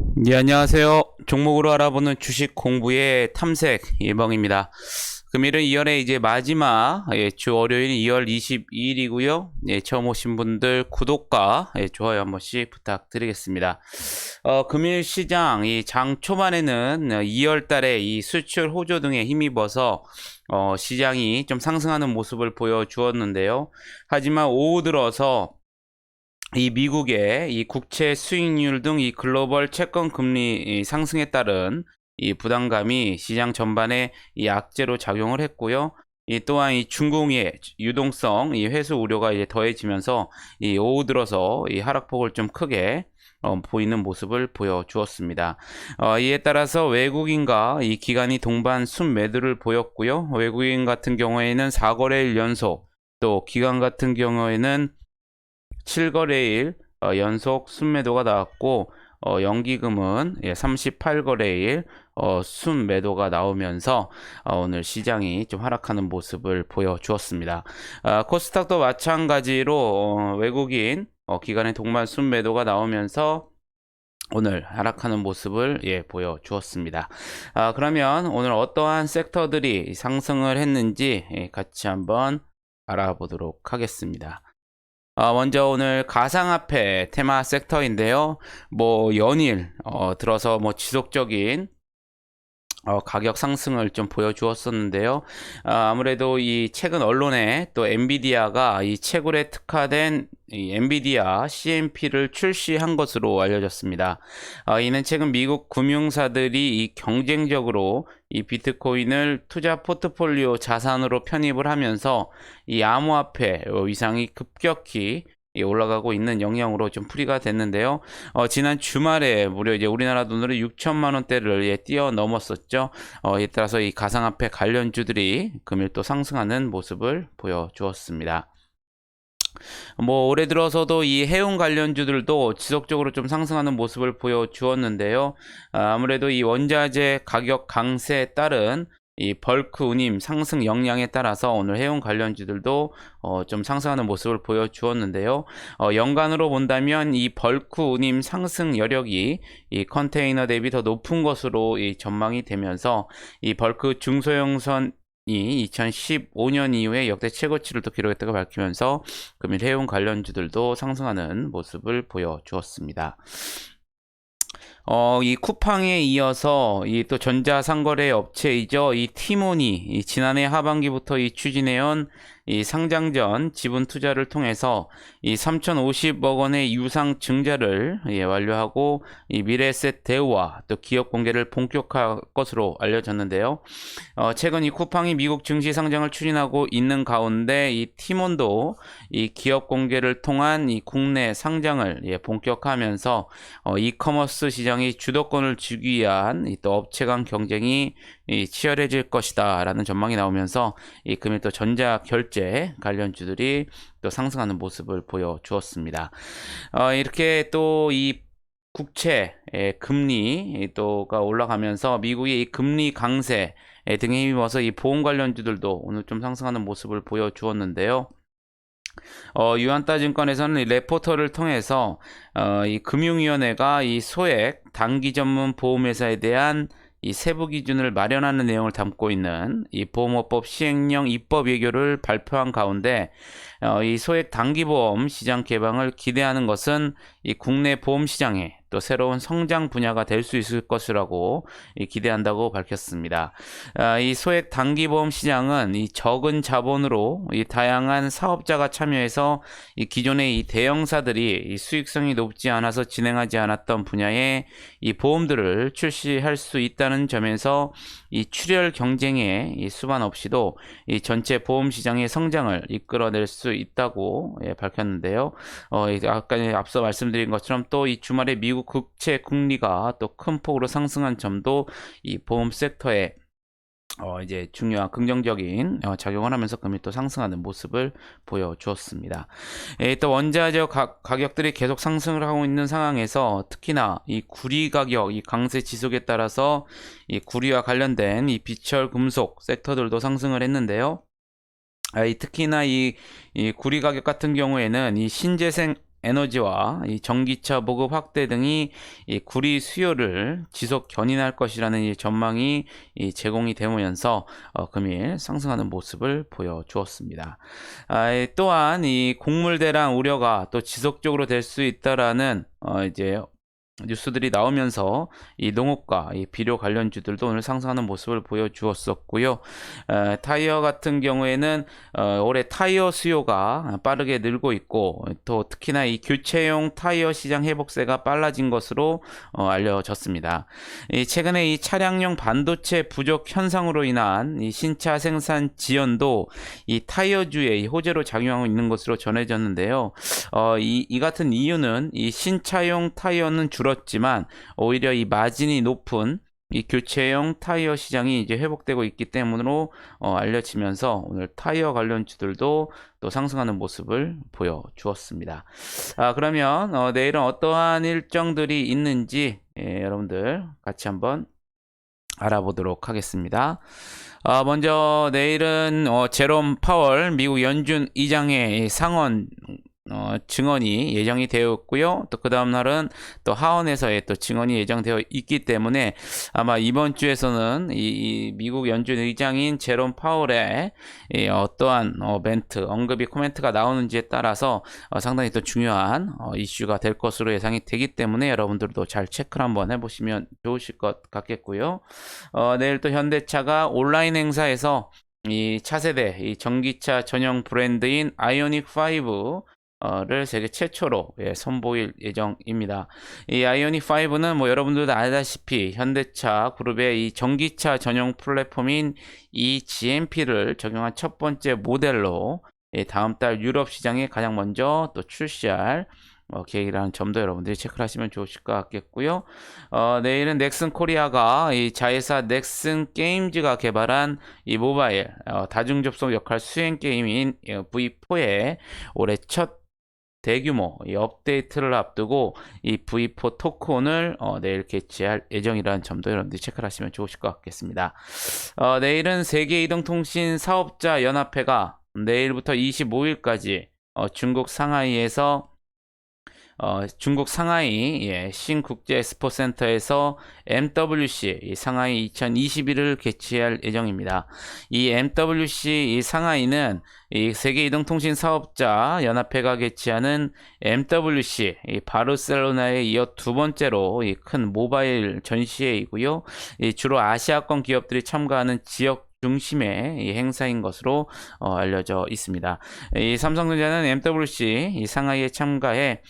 네, 안녕하세요. 종목으로 알아보는 주식 공부의 탐색 예봉입니다. 금일은 2월의 이제 마지막 주 월요일 2월 22일이고요. 처음 오신 분들 구독과 좋아요 한 번씩 부탁드리겠습니다. 금일 시장 이 장 초반에는 2월 달에 이 수출 호조 등에 힘입어서 시장이 좀 상승하는 모습을 보여주었는데요. 하지만 오후 들어서 이 미국의 이 국채 수익률 등 이 글로벌 채권 금리 상승에 따른 이 부담감이 시장 전반에 이 악재로 작용을 했고요. 이 또한 이 중공의 유동성 이 회수 우려가 이제 더해지면서 이 오후 들어서 이 하락폭을 좀 크게 보이는 모습을 보여주었습니다. 이에 따라서 외국인과 이 기관이 동반 순매도를 보였고요. 외국인 같은 경우에는 4거래일 연속, 또 기관 같은 경우에는 7거래일 연속 순매도가 나왔고, 연기금은 38거래일 순매도가 나오면서 오늘 시장이 좀 하락하는 모습을 보여주었습니다. 코스닥도 마찬가지로 외국인 기관의 동반 순매도가 나오면서 오늘 하락하는 모습을 보여주었습니다. 그러면 오늘 어떠한 섹터들이 상승을 했는지 같이 한번 알아보도록 하겠습니다. 먼저 오늘 가상화폐 테마 섹터인데요. 뭐 연일 들어서 뭐 지속적인 가격 상승을 좀 보여주었었는데요. 아무래도 이 최근 언론에 또 엔비디아가 이 채굴에 특화된 이 엔비디아 CMP를 출시한 것으로 알려졌습니다. 이는 최근 미국 금융사들이 이 경쟁적으로 이 비트코인을 투자 포트폴리오 자산으로 편입을 하면서 이 암호화폐 위상이 급격히 올라가고 있는 영향으로 좀 풀이가 됐는데요. 지난 주말에 무려 이제 우리나라 돈으로 6천만 원대를 뛰어넘었었죠. 이에 따라서 이 가상화폐 관련주들이 금일 또 상승하는 모습을 보여주었습니다. 뭐 올해 들어서도 이 해운 관련주들도 지속적으로 좀 상승하는 모습을 보여주었는데요. 아무래도 이 원자재 가격 강세에 따른 이 벌크 운임 상승 역량에 따라서 오늘 해운 관련주들도 좀 상승하는 모습을 보여주었는데요. 연간으로 본다면 이 벌크 운임 상승 여력이 이 컨테이너 대비 더 높은 것으로 이 전망이 되면서 이 벌크 중소형선 이 2015년 이후에 역대 최고치를 또 기록했다고 밝히면서 금일 해운 관련주들도 상승하는 모습을 보여주었습니다. 이 쿠팡에 이어서 이 또 전자상거래 업체이죠. 이 티몬이 이 지난해 하반기부터 이 추진해온 이 상장 전 지분 투자를 통해서 이 3,050억 원의 유상 증자를 완료하고 이 미래에셋 대우와 또 기업 공개를 본격화할 것으로 알려졌는데요. 최근 이 쿠팡이 미국 증시 상장을 추진하고 있는 가운데 이 티몬도 이 기업 공개를 통한 이 국내 상장을 본격화하면서 이커머스 시장이 주도권을 주기 위한 또 업체 간 경쟁이 치열해질 것이다 라는 전망이 나오면서 이 금일 또 전자 결제 관련주들이 또 상승하는 모습을 보여주었습니다. 이렇게 또 이 국채 금리 또가 올라가면서 미국의 이 금리 강세 등에 힘입어서 이 보험 관련주들도 오늘 좀 상승하는 모습을 보여주었는데요. 유한따증권에서는 이 레포터를 통해서 이 금융위원회가 이 소액 단기 전문 보험회사에 대한 이 세부 기준을 마련하는 내용을 담고 있는 이 보험업법 시행령 입법 예고를 발표한 가운데 이 소액 단기보험 시장 개방을 기대하는 것은 이 국내 보험 시장에 또 새로운 성장 분야가 될 수 있을 것이라고 기대한다고 밝혔습니다. 이 소액 단기보험 시장은 이 적은 자본으로 이 다양한 사업자가 참여해서 이 기존의 이 대형사들이 이 수익성이 높지 않아서 진행하지 않았던 분야의 이 보험들을 출시할 수 있다는 점에서 이 출혈 경쟁에 이 수반 없이도 이 전체 보험 시장의 성장을 이끌어낼 수 있다고 밝혔는데요. 아까 앞서 말씀드린 것처럼 또 이 주말에 미국 국채 금리가 또 큰 폭으로 상승한 점도 이 보험 섹터에 이제 중요한 긍정적인 작용을 하면서 금일 또 상승하는 모습을 보여주었습니다. 또 원자재 가격들이 계속 상승을 하고 있는 상황에서 특히나 이 구리 가격 이 강세 지속에 따라서 이 구리와 관련된 이 비철 금속 섹터들도 상승을 했는데요. 특히나 이 구리 가격 같은 경우에는 이 신재생 에너지와 이 전기차 보급 확대 등이 이 구리 수요를 지속 견인할 것이라는 이 전망이 이 제공이 되면서 금일 상승하는 모습을 보여주었습니다. 또한 이 곡물 대란 우려가 또 지속적으로 될 수 있다라는 이제 뉴스들이 나오면서 이 농업과 이 비료 관련주들도 오늘 상승하는 모습을 보여주었었고요. 타이어 같은 경우에는 올해 타이어 수요가 빠르게 늘고 있고 또 특히나 이 교체용 타이어 시장 회복세가 빨라진 것으로 알려졌습니다. 최근에 이 차량용 반도체 부족 현상으로 인한 이 신차 생산 지연도 이 타이어주의 호재로 작용하고 있는 것으로 전해졌는데요. 이 같은 이유는 이 신차용 타이어는 줄었지만 오히려 이 마진이 높은 이 교체용 타이어 시장이 이제 회복되고 있기 때문으로 알려지면서 오늘 타이어 관련주들도 또 상승하는 모습을 보여주었습니다. 그러면 내일은 어떠한 일정들이 있는지 여러분들 같이 한번 알아보도록 하겠습니다. 먼저 내일은 제롬 파월 미국 연준 의장의 상원 증언이 예정이 되어 있고요. 또 그 다음 날은 또 하원에서의 또 증언이 예정되어 있기 때문에 아마 이번 주에서는 이 미국 연준 의장인 제롬 파월의 어떠한 멘트, 언급이 코멘트가 나오는지에 따라서 상당히 또 중요한 이슈가 될 것으로 예상이 되기 때문에 여러분들도 잘 체크를 한번 해보시면 좋으실 것 같겠고요. 내일 또 현대차가 온라인 행사에서 이 차세대, 이 전기차 전용 브랜드인 아이오닉 5 를 세계 최초로 선보일 예정입니다. 이 아이오닉 5는 뭐 여러분들도 알다시피 현대차 그룹의 이 전기차 전용 플랫폼인 이 GMP를 적용한 첫 번째 모델로 다음 달 유럽 시장에 가장 먼저 또 출시할 계획이라는 점도 여러분들이 체크를 하시면 좋으실 것 같겠고요. 내일은 넥슨 코리아가 이 자회사 넥슨 게임즈가 개발한 이 모바일 다중 접속 역할 수행 게임인 V4의 올해 첫 대규모 이 업데이트를 앞두고 이 V4 토큰을 내일 개최할 예정이라는 점도 여러분들이 체크를 하시면 좋으실 것 같겠습니다. 내일은 세계이동통신 사업자 연합회가 내일부터 25일까지 중국 상하이에서 중국 상하이 신국제 엑스포센터에서 MWC 상하이 2021을 개최할 예정입니다. 이 MWC 이 상하이는 이 세계이동통신 사업자 연합회가 개최하는 MWC 이 바르셀로나에 이어 두 번째로 이 큰 모바일 전시회이고요. 주로 아시아권 기업들이 참가하는 지역 중심의 이 행사인 것으로 알려져 있습니다. 이 삼성전자는 MWC 이 상하이에 참가해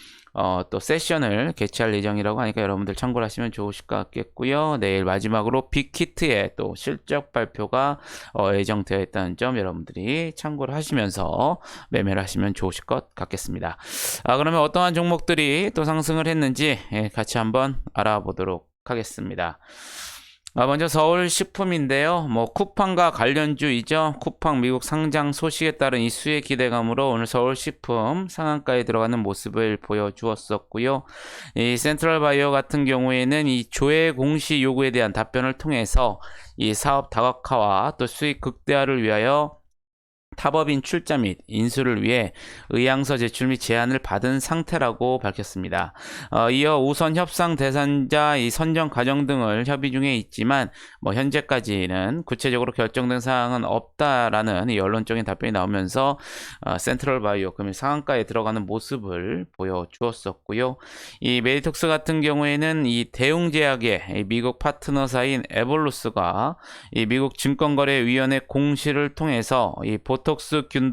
또 세션을 개최할 예정이라고 하니까 여러분들 참고를 하시면 좋으실 것 같겠고요. 내일 마지막으로 빅히트의 또 실적 발표가 예정되어 있다는 점 여러분들이 참고를 하시면서 매매를 하시면 좋으실 것 같겠습니다. 그러면 어떠한 종목들이 또 상승을 했는지 같이 한번 알아보도록 하겠습니다. 먼저 서울식품인데요. 뭐 쿠팡과 관련주이죠. 쿠팡 미국 상장 소식에 따른 이 수혜 기대감으로 오늘 서울식품 상한가에 들어가는 모습을 보여주었었고요. 이 센트럴바이오 같은 경우에는 이 조회 공시 요구에 대한 답변을 통해서 이 사업 다각화와 또 수익 극대화를 위하여 타법인 출자 및 인수를 위해 의향서 제출 및 제안을 받은 상태라고 밝혔습니다. 이어 우선 협상 대상자 이 선정 과정 등을 협의 중에 있지만 뭐 현재까지는 구체적으로 결정된 사항은 없다라는 이 언론적인 답변이 나오면서 센트럴바이오 금일 상한가에 들어가는 모습을 보여주었었고요. 이 메디톡스 같은 경우에는 이 대웅제약의 이 미국 파트너사인 에볼루스가 이 미국 증권거래위원회 공시를 통해서 이 보톡스 균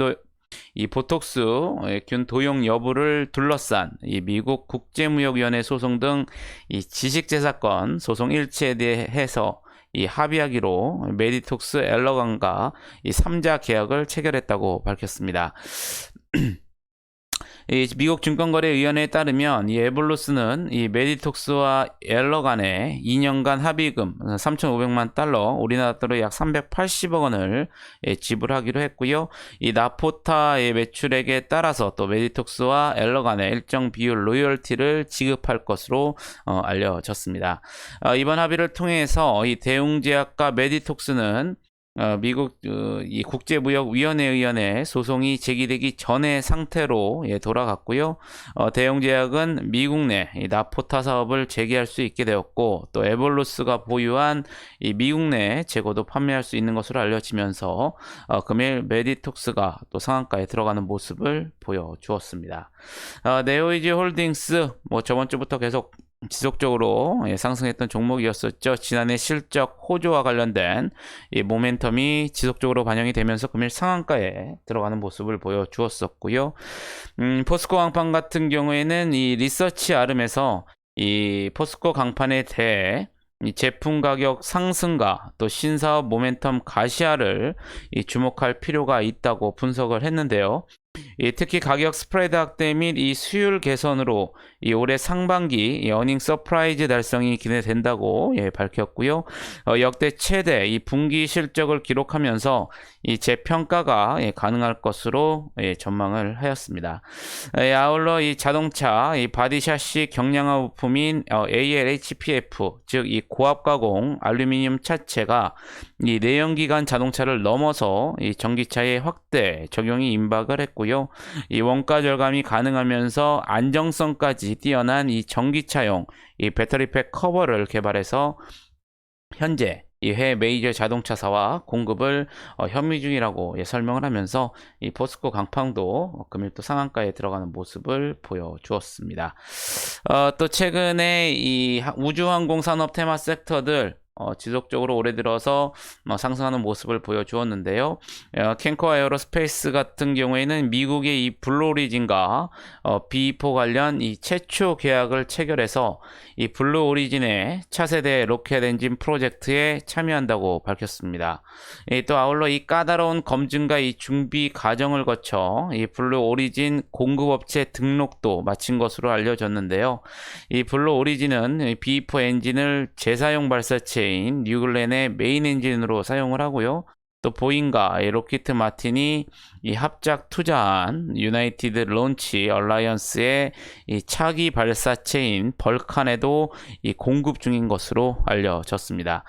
도용 여부를 둘러싼 이 미국 국제무역위원회 소송 등 이 지식재산권 소송 일체에 대해서 이 합의하기로 메디톡스 엘러간과 이 3자 계약을 체결했다고 밝혔습니다. 이 미국 증권거래위원회에 따르면 이 에볼루스는 이 메디톡스와 엘러 간의 2년간 합의금 3,500만 달러, 우리나라 돈으로 약 380억 원을 지불하기로 했고요. 이 나포타의 매출액에 따라서 또 메디톡스와 엘러 간의 일정 비율 로열티를 지급할 것으로 알려졌습니다. 이번 합의를 통해서 이 대웅제약과 메디톡스는 미국 이 국제무역위원회에 의한 소송이 제기되기 전의 상태로 돌아갔고요. 대영제약은 미국 내 이 나포타 사업을 재개할 수 있게 되었고, 또 에볼루스가 보유한 이 미국 내 재고도 판매할 수 있는 것으로 알려지면서 금일 메디톡스가 또 상한가에 들어가는 모습을 보여주었습니다. 네오이지 홀딩스 저번 주부터 계속 지속적으로 상승했던 종목이었었죠. 지난해 실적 호조와 관련된 이 모멘텀이 지속적으로 반영이 되면서 금일 상한가에 들어가는 모습을 보여주었었고요. 포스코 강판 같은 경우에는 이 리서치 아름에서 이 포스코 강판에 대해 이 제품 가격 상승과 또 신사업 모멘텀 가시화를 주목할 필요가 있다고 분석을 했는데요. 특히 가격 스프레드 확대 및 이 수율 개선으로 이 올해 상반기 어닝 서프라이즈 달성이 기대된다고 밝혔고요. 역대 최대 이 분기 실적을 기록하면서 이 재평가가 가능할 것으로 전망을 하였습니다. 아울러 이 자동차 이 바디샤시 경량화 부품인 ALHPF, 즉 이 고압 가공 알루미늄 차체가 이 내연기관 자동차를 넘어서 이 전기차에 확대 적용이 임박을 했고요. 이 원가 절감이 가능하면서 안정성까지 뛰어난 이 전기차용 이 배터리팩 커버를 개발해서 현재 이 해외 메이저 자동차사와 공급을 협의 중이라고 설명을 하면서 이 포스코 강판도 금일 또 상한가에 들어가는 모습을 보여주었습니다. 또 최근에 이 우주항공 산업 테마 섹터들 지속적으로 올해 들어서 상승하는 모습을 보여주었는데요. 캔커 에어로스페이스 같은 경우에는 미국의 이 블루오리진과 B4 관련 이 최초 계약을 체결해서 이 블루오리진의 차세대 로켓 엔진 프로젝트에 참여한다고 밝혔습니다. 또 아울러 이 까다로운 검증과 이 준비 과정을 거쳐 이 블루오리진 공급업체 등록도 마친 것으로 알려졌는데요. 이 블루오리진은 B4 엔진을 재사용 발사체 인 뉴글렌의 메인 엔진으로 사용을 하고요. 또 보잉과 로키트 마틴이 이 합작 투자한 유나이티드 론치 얼라이언스의 이 차기 발사체인 벌칸에도 이 공급 중인 것으로 알려졌습니다.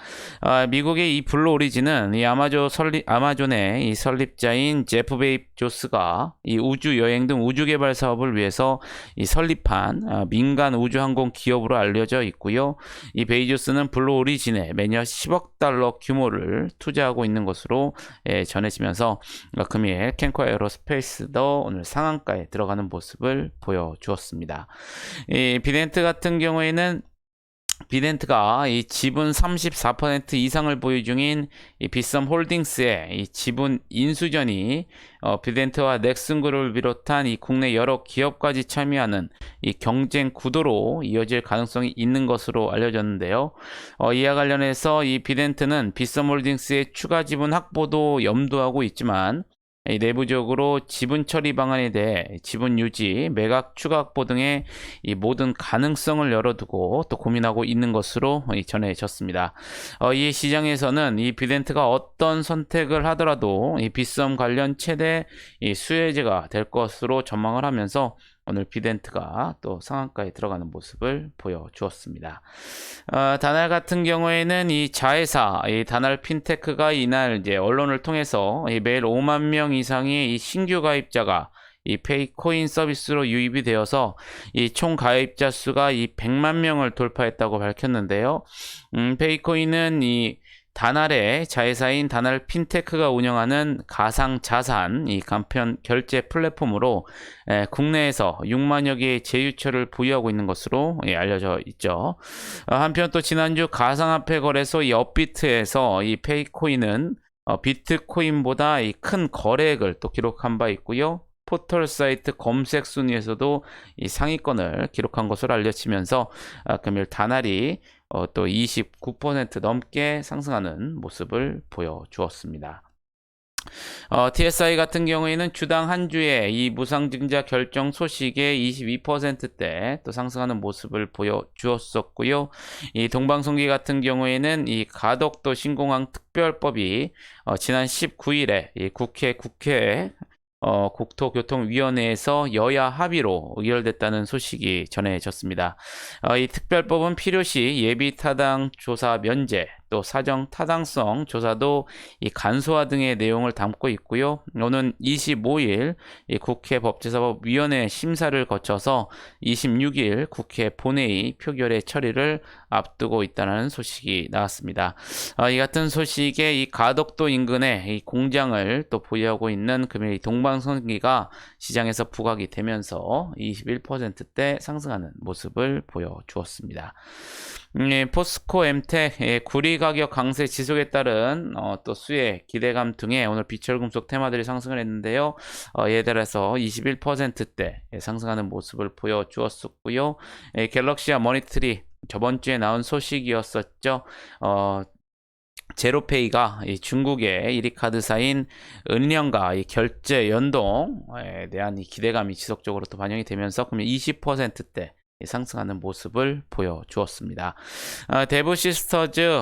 미국의 이 블루 오리진은 이 아마존의 이 설립자인 제프 베이조스가 이 우주 여행 등 우주 개발 사업을 위해서 이 설립한 민간 우주항공 기업으로 알려져 있고요. 이 베이조스는 블루 오리진에 매년 10억 달러 규모를 투자하고 있는 것으로 전해지면서 금일 캔커 에어로스페이스도 오늘 상한가에 들어가는 모습을 보여주었습니다. 이 비덴트 같은 경우에는 비덴트가 이 지분 34% 이상을 보유 중인 이 빗썸 홀딩스의 이 지분 인수전이 비덴트와 넥슨그룹을 비롯한 이 국내 여러 기업까지 참여하는 이 경쟁 구도로 이어질 가능성이 있는 것으로 알려졌는데요. 이와 관련해서 이 비덴트는 빗썸 홀딩스의 추가 지분 확보도 염두하고 있지만 내부적으로 지분 처리 방안에 대해 지분 유지, 매각 추가 확보 등의 이 모든 가능성을 열어두고 또 고민하고 있는 것으로 전해졌습니다. 이 시장에서는 이 비덴트가 어떤 선택을 하더라도 이 빗썸 관련 최대 이 수혜제가 될 것으로 전망을 하면서 오늘 비덴트가 또 상한가에 들어가는 모습을 보여주었습니다. 다날 같은 경우에는 이 자회사, 이 다날 핀테크가 이날 이제 언론을 통해서 매일 5만 명 이상의 이 신규 가입자가 이 페이코인 서비스로 유입이 되어서 이 총 가입자 수가 이 100만 명을 돌파했다고 밝혔는데요. 페이코인은 이 다날의 자회사인 다날 핀테크가 운영하는 가상자산 이 간편 결제 플랫폼으로 국내에서 6만여 개의 제휴처를 보유하고 있는 것으로 알려져 있죠. 한편 또 지난주 가상화폐 거래소 이 업비트에서 이 페이코인은 비트코인보다 이 큰 거래액을 또 기록한 바 있고요. 포털 사이트 검색 순위에서도 이 상위권을 기록한 것으로 알려지면서 금일 다날이 또 29% 넘게 상승하는 모습을 보여주었습니다. TSI 같은 경우에는 주당 한 주에 이 무상증자 결정 소식에 22%대 또 상승하는 모습을 보여주었었고요. 이 동방송기 같은 경우에는 이 가덕도 신공항 특별법이 지난 19일에 이 국회 국토교통위원회에서 여야 합의로 의결됐다는 소식이 전해졌습니다. 이 특별법은 필요시 예비타당 조사 면제 또 사정 타당성 조사도 이 간소화 등의 내용을 담고 있고요. 오는 25일 이 국회 법제사법위원회 심사를 거쳐서 26일 국회 본회의 표결의 처리를 앞두고 있다는 소식이 나왔습니다. 이 같은 소식에 이 가덕도 인근에 이 공장을 또 보유하고 있는 금일 동방선기가 시장에서 부각이 되면서 21%대 상승하는 모습을 보여주었습니다. 포스코 엠텍 구리 가격 강세 지속에 따른 또 수혜 기대감 등의 오늘 비철금속 테마들이 상승을 했는데요. 이에 따라서 21%대 상승하는 모습을 보여주었었고요. 갤럭시와 머니트리 저번 주에 나온 소식이었었죠. 제로페이가 중국의 1위 카드사인 은령과 결제 연동에 대한 기대감이 지속적으로 또 반영이 되면서 그러면 20%대 상승하는 모습을 보여주었습니다. 데브시스터즈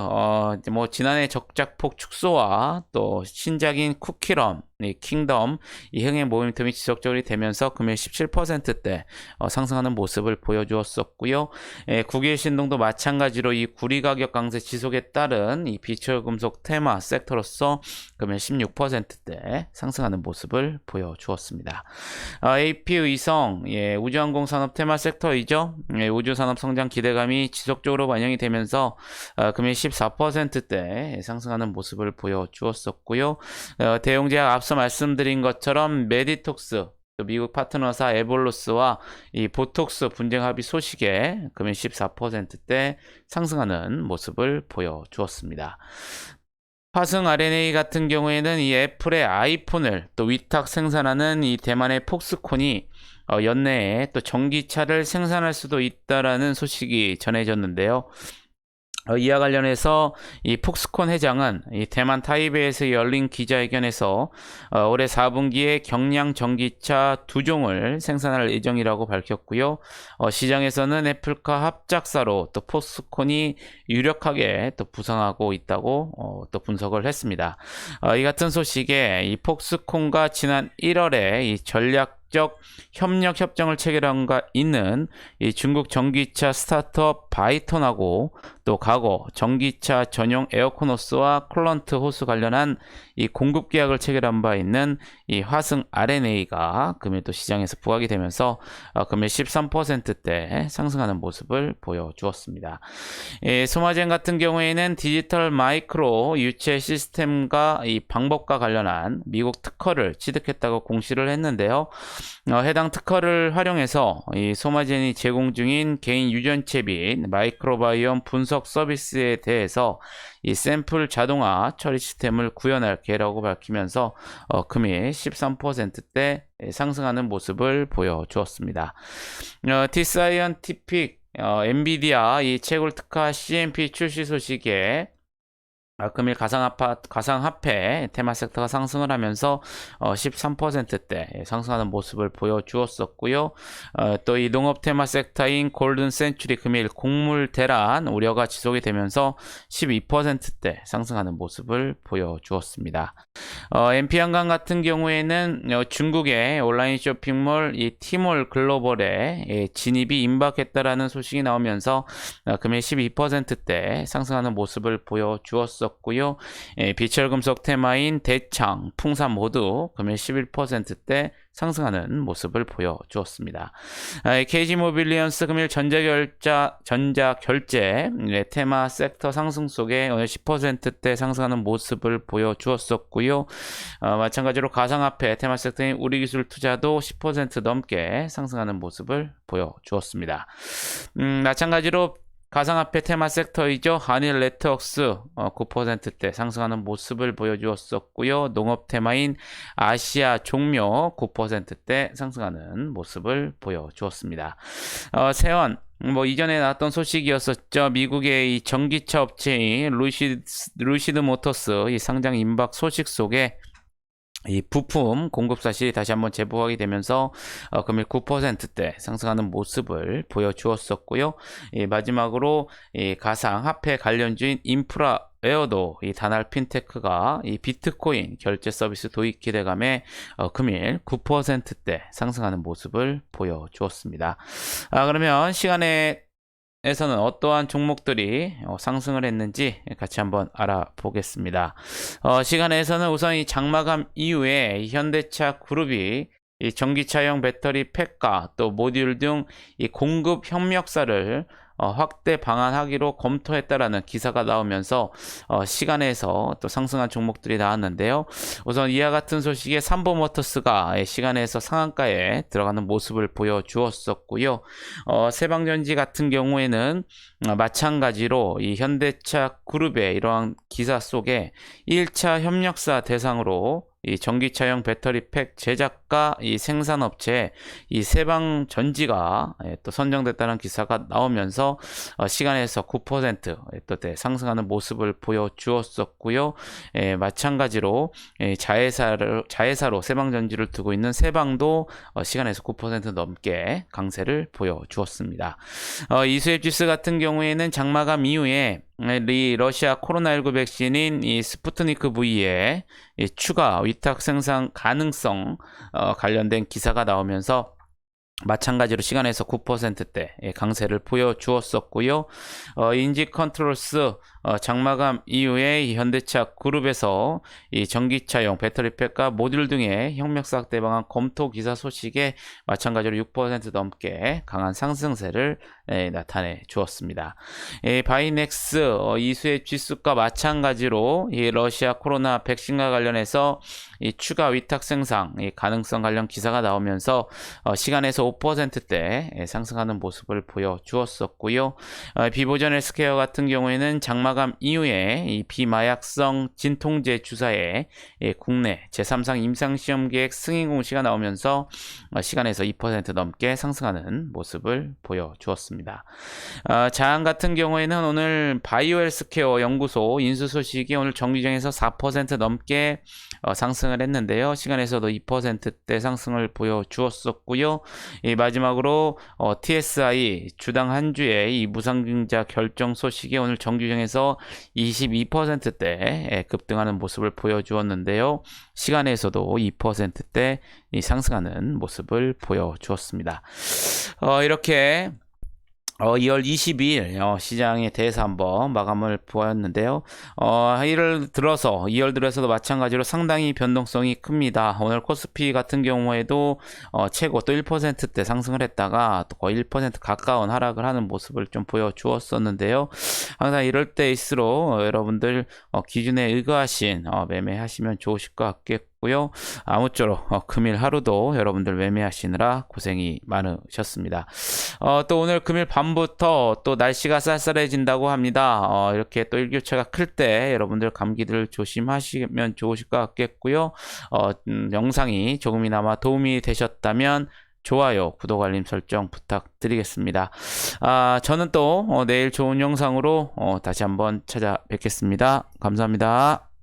뭐 지난해 적작폭 축소와 또 신작인 쿠키럼, 킹덤 이 흥행 모멘텀이 지속적으로 되면서 금일 17%대 상승하는 모습을 보여주었었고요. 국외 신동도 마찬가지로 이 구리 가격 강세 지속에 따른 이 비철금속 테마 섹터로서 금일 16%대 상승하는 모습을 보여주었습니다. AP 의성 우주항공 산업 테마 섹터이죠. 우주산업 성장 기대감이 지속적으로 반영이 되면서 금일 14%대 상승하는 모습을 보여주었었고요. 대용제약 앞서 말씀드린 것처럼 메디톡스 또 미국 파트너사 에볼루스와 이 보톡스 분쟁 합의 소식에 금일 14%대 상승하는 모습을 보여주었습니다. 화승 RNA 같은 경우에는 이 애플의 아이폰을 또 위탁 생산하는 이 대만의 폭스콘이 연내에 또 전기차를 생산할 수도 있다라는 소식이 전해졌는데요. 이와 관련해서 이 폭스콘 회장은 이 대만 타이베이에서 열린 기자회견에서 올해 4분기에 경량 전기차 2종을 생산할 예정이라고 밝혔고요. 시장에서는 애플과 합작사로 또 폭스콘이 유력하게 또 부상하고 있다고 또 분석을 했습니다. 이 같은 소식에 이 폭스콘과 지난 1월에 이 전략적 협력 협정을 체결한 가 있는 이 중국 전기차 스타트업 바이톤하고 또 과거 전기차 전용 에어코노스와 콜런트 호스 관련한 이 공급 계약을 체결한 바 있는 이 화승 RNA가 금일 또 시장에서 부각이 되면서 금일 13%대 상승하는 모습을 보여주었습니다. 소마젠 같은 경우에는 디지털 마이크로 유체 시스템과 이 방법과 관련한 미국 특허를 취득했다고 공시를 했는데요. 해당 특허를 활용해서 이 소마젠이 제공 중인 개인 유전체 및 마이크로바이옴 분석 서비스에 대해서 이 샘플 자동화 처리 시스템을 구현할 계획이라고 밝히면서 금일 13%대 상승하는 모습을 보여주었습니다. T-사이언티픽 엔비디아 이 채굴 특화 CMP 출시 소식에 금일 가상화폐 테마 섹터가 상승을 하면서 13%대 상승하는 모습을 보여주었었고요. 또 이 농업 테마 섹터인 골든 센츄리 금일 곡물 대란 우려가 지속이 되면서 12%대 상승하는 모습을 보여주었습니다. MP한강 같은 경우에는 중국의 온라인 쇼핑몰 이 티몰 글로벌에 진입이 임박했다라는 소식이 나오면서 금일 12%대 상승하는 모습을 보여주었습니다. 고요. 비철금속 테마인 대창, 풍산 모두 금일 11%대 상승하는 모습을 보여주었습니다. KG모빌리언스 금일 전자결제 테마 섹터 상승 속에 오늘 10%대 상승하는 모습을 보여주었었고요. 마찬가지로 가상화폐 테마 섹터인 우리기술 투자도 10% 넘게 상승하는 모습을 보여주었습니다. 마찬가지로 가상화폐 테마 섹터이죠. 한일 네트워크스 9%대 상승하는 모습을 보여주었었고요. 농업 테마인 아시아 종묘 9%대 상승하는 모습을 보여주었습니다. 세원 이전에 나왔던 소식이었었죠. 미국의 이 전기차 업체인 루시드 모터스 이 상장 임박 소식 속에 이 부품 공급 사실이 다시 한번 제보하게 되면서 금일 9%대 상승하는 모습을 보여주었었고요. 마지막으로 이 가상화폐 관련주인 인프라웨어도 이 다날 핀테크가 이 비트코인 결제 서비스 도입 기대감에 금일 9%대 상승하는 모습을 보여주었습니다. 그러면 시간에 시간에서는 어떠한 종목들이 상승을 했는지 같이 한번 알아보겠습니다. 시간에서는 우선 이 장마감 이후에 이 현대차 그룹이 이 전기차용 배터리 팩과 또 모듈 등 이 공급 협력사를 확대 방안하기로 검토했다라는 기사가 나오면서 시간에서 또 상승한 종목들이 나왔는데요. 우선 이와 같은 소식에 삼보모터스가 시간에서 상한가에 들어가는 모습을 보여주었었고요. 세방전지 같은 경우에는 마찬가지로 이 현대차 그룹의 이러한 기사 속에 1차 협력사 대상으로 이 전기차용 배터리 팩 제작과 이 생산업체 이 세방전지가 또 선정됐다는 기사가 나오면서 시간에서 9% 또 상승하는 모습을 보여주었었고요. 마찬가지로 자회사로 세방전지를 두고 있는 세방도 시간에서 9% 넘게 강세를 보여주었습니다. 이수앱지수 같은 경우에는 장마감 이후에 이 러시아 코로나19 백신인 이 스푸트니크 V의 이 추가 위탁 생산 가능성 관련된 기사가 나오면서 마찬가지로 시간에서 9%대 강세를 보여주었었고요. 인지컨트롤스 장마감 이후에 이 현대차 그룹에서 이 전기차용 배터리팩과 모듈 등의 협력사 확대 방안 검토 기사 소식에 마찬가지로 6% 넘게 강한 상승세를 나타내 주었습니다. 바이넥스 이수의 지수과 마찬가지로 이 러시아 코로나 백신과 관련해서 이 추가 위탁 생산 가능성 관련 기사가 나오면서 시간에서 5%대 상승하는 모습을 보여주었었고요. 비보전 헬스케어 같은 경우에는 장마감 이후에 이 비마약성 진통제 주사의 국내 제3상 임상시험 계획 승인 공시가 나오면서 시간에서 2% 넘게 상승하는 모습을 보여주었습니다. 자한 같은 경우에는 오늘 바이오 헬스케어 연구소 인수 소식이 오늘 정규장에서 4% 넘게 상승을 했는데요. 시간에서도 2%대 상승을 보여주었었고요. 마지막으로 TSI 주당 한 주의 이 무상증자 결정 소식이 오늘 정규장에서 22%대 급등하는 모습을 보여주었는데요. 시간에서도 2%대 상승하는 모습을 보여주었습니다. 이렇게 2월 22일 시장에 대해서 한번 마감을 보았는데요. 2월 들어서도 마찬가지로 상당히 변동성이 큽니다. 오늘 코스피 같은 경우에도 최고 또 1%대 상승을 했다가 또 거의 1% 가까운 하락을 하는 모습을 좀 보여주었었는데요. 항상 이럴 때일수록 여러분들 기준에 의거하신 매매하시면 좋으실 것 같겠고 아무쪼록 금일 하루도 여러분들 매매하시느라 고생이 많으셨습니다. 또 오늘 금일 밤부터 또 날씨가 쌀쌀해진다고 합니다. 이렇게 또 일교차가 클 때 여러분들 감기들 조심하시면 좋으실 것 같겠고요. 영상이 조금이나마 도움이 되셨다면 좋아요, 구독, 알림 설정 부탁드리겠습니다. 저는 또 내일 좋은 영상으로 다시 한번 찾아뵙겠습니다. 감사합니다.